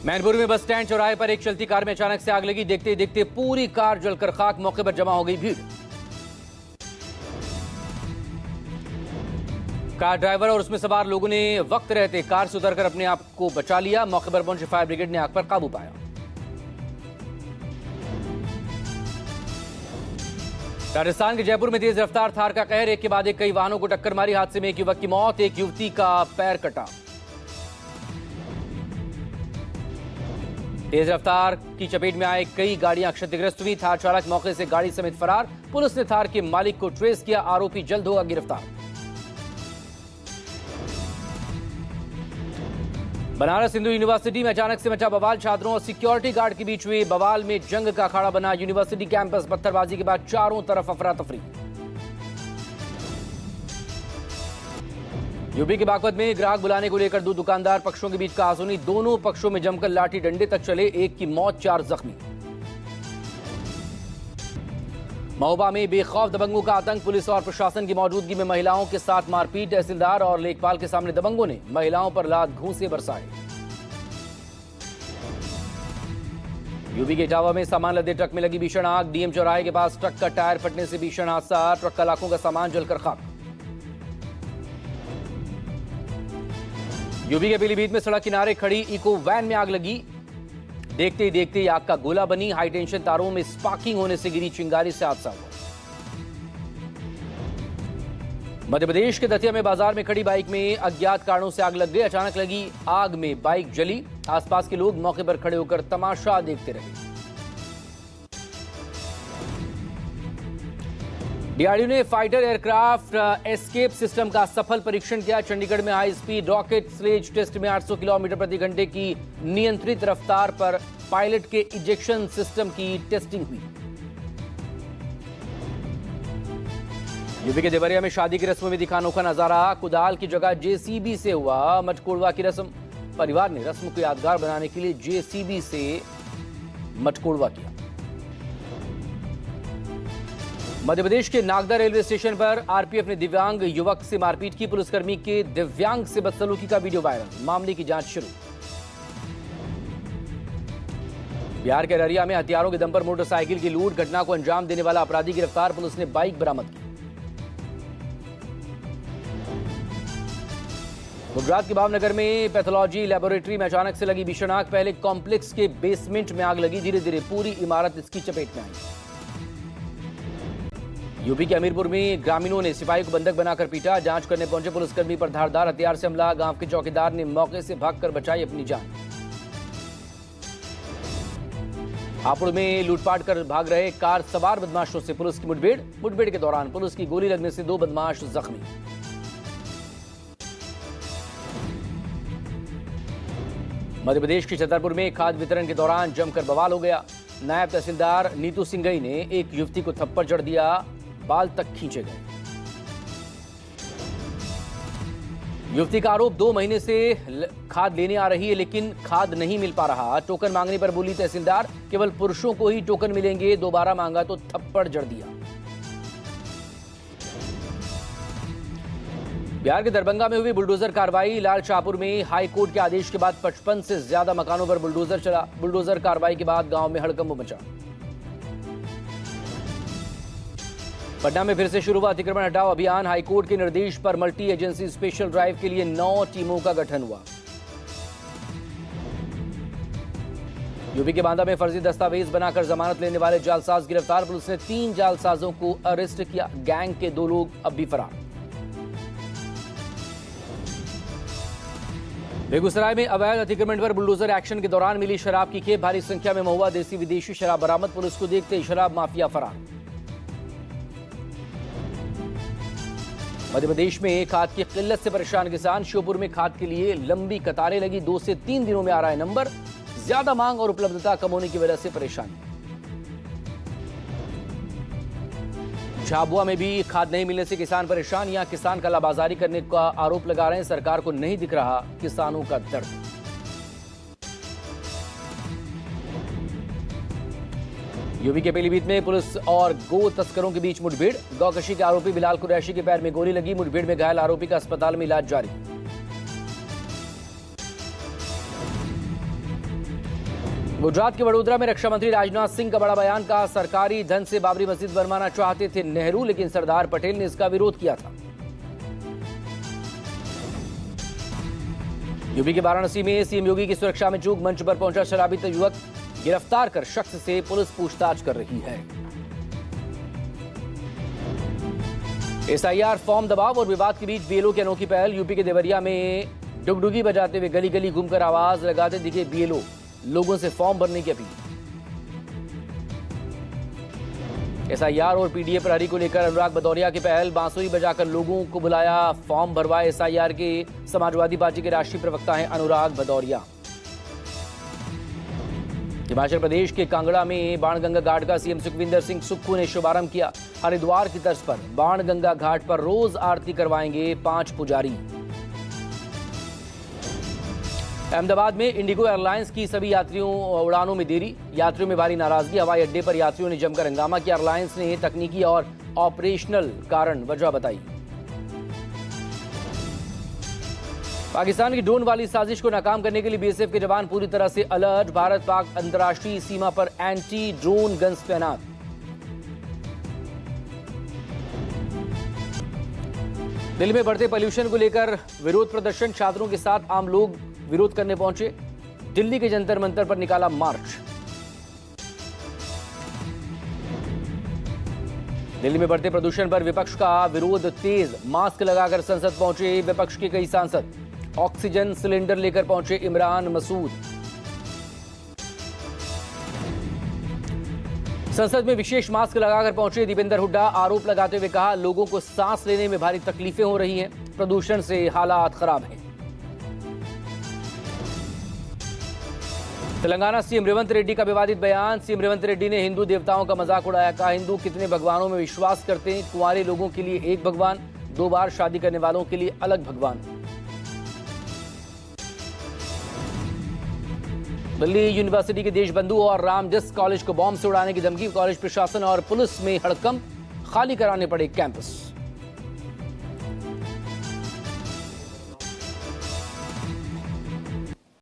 मैनपुर में bus stand चौराहे पर एक चलती कार में अचानक से आग लगी। देखते ही देखते पूरी कार जलकर खाक। मौके पर जमा हो गई भीड़। कार ड्राइवर और उसमें सवार लोगों ने वक्त रहते कार से उतरकर अपने आप को बचा लिया। मौके पर पहुंचे फायर ब्रिगेड ने आग पर काबू पाया। राजस्थान के जयपुर में तेज रफ्तार थार का कहर। एक के बाद एक कई वाहनों को टक्कर मारी। हादसे में एक युवक की मौत, एक युवती का पैर कटा। तेज रफ्तार की चपेट में आए कई गाड़ियां क्षतिग्रस्त हुई। थार चालक मौके से गाड़ी समेत फरार। पुलिस ने थार के मालिक को ट्रेस किया। आरोपी जल्द होगा गिरफ्तार। बनारस हिंदू यूनिवर्सिटी में अचानक से मचा बवाल। छात्रों और सिक्योरिटी गार्ड के बीच हुए बवाल में जंग का अखाड़ा बना। यूनिवर्सिटी कैंपस पत्थरबाजी के बाद चारों तरफ अफरा तफरी। यूपी के बागपत में ग्राहक बुलाने को लेकर दो दुकानदार पक्षों के बीच कहासुनी। दोनों पक्षों में जमकर लाठी डंडे तक चले। एक की मौत, 4 जख्मी। महोबा में बेखौफ दबंगों का आतंक। पुलिस और प्रशासन की मौजूदगी में महिलाओं के साथ मारपीट। तहसीलदार और लेखपाल के सामने दबंगों ने महिलाओं पर लात घूंसे बरसाए। यूपी के इटावा में सामान लदे ट्रक में लगी भीषण आग। डीएम चौराहे के पास ट्रक का टायर फटने से भीषण हादसा। ट्रक का लाखों का सामान जलकर खाक। यूपी के पीलीभीत में सड़क किनारे खड़ी इको वैन में आग लगी। देखते ही देखते आग का गोला बनी। हाई टेंशन तारों में स्पार्किंग होने से गिरी चिंगारी से हादसा हुआ। मध्य प्रदेश के दतिया में बाजार में खड़ी बाइक में अज्ञात कारणों से आग लग गई। अचानक लगी आग में बाइक जली। आसपास के लोग मौके पर खड़े होकर तमाशा देखते रहे। डीआरडीओ ने फाइटर एयरक्राफ्ट एस्केप सिस्टम का सफल परीक्षण किया। चंडीगढ़ में high speed rocket sled test में 800 किलोमीटर प्रति घंटे की नियंत्रित रफ्तार पर पायलट के इजेक्शन सिस्टम की टेस्टिंग हुई। यूपी के देवरिया में शादी की रस्म में दिखा अनोखा नजारा। कुदाल की जगह जेसीबी से हुआ मटकोड़वा की रस्म। परिवार ने रस्म को यादगार बनाने के लिए जेसीबी से मटकोड़वा किया। मध्य प्रदेश के नागदा रेलवे स्टेशन पर आरपीएफ ने दिव्यांग युवक से मारपीट की। पुलिसकर्मी के दिव्यांग से बदसलूकी का वीडियो वायरल। मामले की जांच शुरू। बिहार के अररिया में हथियारों के दम पर मोटरसाइकिल की लूट घटना को अंजाम देने वाला अपराधी गिरफ्तार। पुलिस ने बाइक बरामद की। गुजरात के भावनगर में पैथोलॉजी लैबोरेटरी में अचानक से लगी भीषण आग। पहले कॉम्प्लेक्स के बेसमेंट में आग लगी। धीरे धीरे पूरी इमारत इसकी चपेट में आई। यूपी के अमीरपुर में ग्रामीणों ने सिपाही को बंधक बनाकर पीटा। जांच करने पहुंचे पुलिसकर्मी पर धारदार हथियार से हमला। गांव के चौकीदार ने मौके से भागकर बचाई अपनी जान। हापुड़ में लूटपाट कर भाग रहे कार सवार बदमाशों से पुलिस की मुठभेड़ के दौरान पुलिस की गोली लगने से 2 बदमाश जख्मी। मध्य प्रदेश के छतरपुर में खाद्य वितरण के दौरान जमकर बवाल हो गया। नायब तहसीलदार नीतू सिंघई ने एक युवती को थप्पड़ जड़ दिया। बाल तक खींचे गए। युवती का आरोप 2 महीने से खाद लेने आ रही है लेकिन खाद नहीं मिल पा रहा। टोकन मांगने पर बोली तहसीलदार केवल पुरुषों को ही टोकन मिलेंगे। दोबारा मांगा तो थप्पड़ जड़ दिया। बिहार के दरभंगा में हुई बुलडोजर कार्रवाई। लाल शाहपुर में हाई कोर्ट के आदेश के बाद 55 से ज्यादा मकानों पर बुलडोजर चला। बुलडोजर कार्रवाई के बाद गांव में हड़कंप मचा। पटना में फिर से शुरू हुआ अतिक्रमण हटाओ अभियान। हाईकोर्ट के निर्देश पर मल्टी एजेंसी स्पेशल ड्राइव के लिए 9 टीमों का गठन हुआ। यूपी के बांदा में फर्जी दस्तावेज बनाकर जमानत लेने वाले जालसाज गिरफ्तार। पुलिस ने 3 जालसाजों को अरेस्ट किया। गैंग के 2 लोग अब भी फरार। बेगूसराय में अवैध अतिक्रमण पर बुलडोजर एक्शन के दौरान मिली शराब की खेप। भारी संख्या में महुआ देसी विदेशी शराब बरामद। पुलिस को देखते ही शराब माफिया फरार। मध्य प्रदेश में खाद की किल्लत से परेशान किसान। श्योपुर में खाद के लिए लंबी कतारें लगी। 2 से 3 दिनों में आ रहा है नंबर। ज्यादा मांग और उपलब्धता कम होने की वजह से परेशानी। झाबुआ में भी खाद नहीं मिलने से किसान परेशान। यहां किसान कालाबाजारी करने का आरोप लगा रहे हैं। सरकार को नहीं दिख रहा किसानों का दर्द। यूपी के पीलीभीत में पुलिस और गो तस्करों के बीच मुठभेड़। गौकशी के आरोपी बिलाल कुरैशी के पैर में गोली लगी। मुठभेड़ में घायल आरोपी का अस्पताल में इलाज जारी। गुजरात के वडोदरा में रक्षा मंत्री राजनाथ सिंह का बड़ा बयान। कहा, सरकारी धन से बाबरी मस्जिद बनवाना चाहते थे नेहरू, लेकिन सरदार पटेल ने इसका विरोध किया था। यूपी के वाराणसी में सीएम योगी की सुरक्षा में चूक। मंच पर पहुंचा शराबी युवक गिरफ्तार कर शख्स से पुलिस पूछताछ कर रही है। एसआईआर फॉर्म दबाव और विवाद के बीच बीएलओ की अनोखी पहल। यूपी के देवरिया में डुगडुगी बजाते हुए गली गली घूमकर आवाज लगाते दिखे बीएलओ, लोगों से फॉर्म भरने की अपील। एसआईआर और पीडीए प्रहरी को लेकर अनुराग भदौरिया की पहल। बांसुरी बजाकर लोगों को बुलाया, फॉर्म भरवाए। एसआईआर के समाजवादी पार्टी के राष्ट्रीय प्रवक्ता हैं अनुराग भदौरिया। हिमाचल प्रदेश के कांगड़ा में बाणगंगा घाट का सीएम सुखविंदर सिंह सुक्खू ने शुभारंभ किया। हरिद्वार की तर्ज पर बाणगंगा घाट पर रोज आरती करवाएंगे 5 पुजारी। अहमदाबाद में इंडिगो एयरलाइंस की सभी यात्रियों उड़ानों में देरी, यात्रियों में भारी नाराजगी। हवाई अड्डे पर यात्रियों ने जमकर हंगामा किया। एयरलाइंस ने तकनीकी और ऑपरेशनल कारण वजह बताई। पाकिस्तान की ड्रोन वाली साजिश को नाकाम करने के लिए बीएसएफ के जवान पूरी तरह से अलर्ट। भारत पाक अंतर्राष्ट्रीय सीमा पर एंटी ड्रोन गन्स तैनात। दिल्ली में बढ़ते पॉल्यूशन को लेकर विरोध प्रदर्शन। छात्रों के साथ आम लोग विरोध करने पहुंचे। दिल्ली के जंतर मंतर पर निकाला मार्च। दिल्ली में बढ़ते प्रदूषण पर विपक्ष का विरोध तेज। मास्क लगाकर संसद पहुंचे विपक्ष के कई सांसद। ऑक्सीजन सिलेंडर लेकर पहुंचे इमरान मसूद। संसद में विशेष मास्क लगाकर पहुंचे दीपेंद्र हुड्डा। आरोप लगाते हुए कहा, लोगों को सांस लेने में भारी तकलीफें हो रही हैं, प्रदूषण से हालात खराब हैं। तेलंगाना सीएम रेवंत रेड्डी का विवादित बयान। सीएम रेवंत रेड्डी ने हिंदू देवताओं का मजाक उड़ाया। कहा, हिंदू कितने भगवानों में विश्वास करते हैं, कुंवारे लोगों के लिए एक भगवान, 2 बार शादी करने वालों के लिए अलग भगवान। दिल्ली यूनिवर्सिटी के देशबंधु और रामजस कॉलेज को बॉम्ब से उड़ाने की धमकी। कॉलेज प्रशासन और पुलिस में हड़कंप, खाली कराने पड़े कैंपस।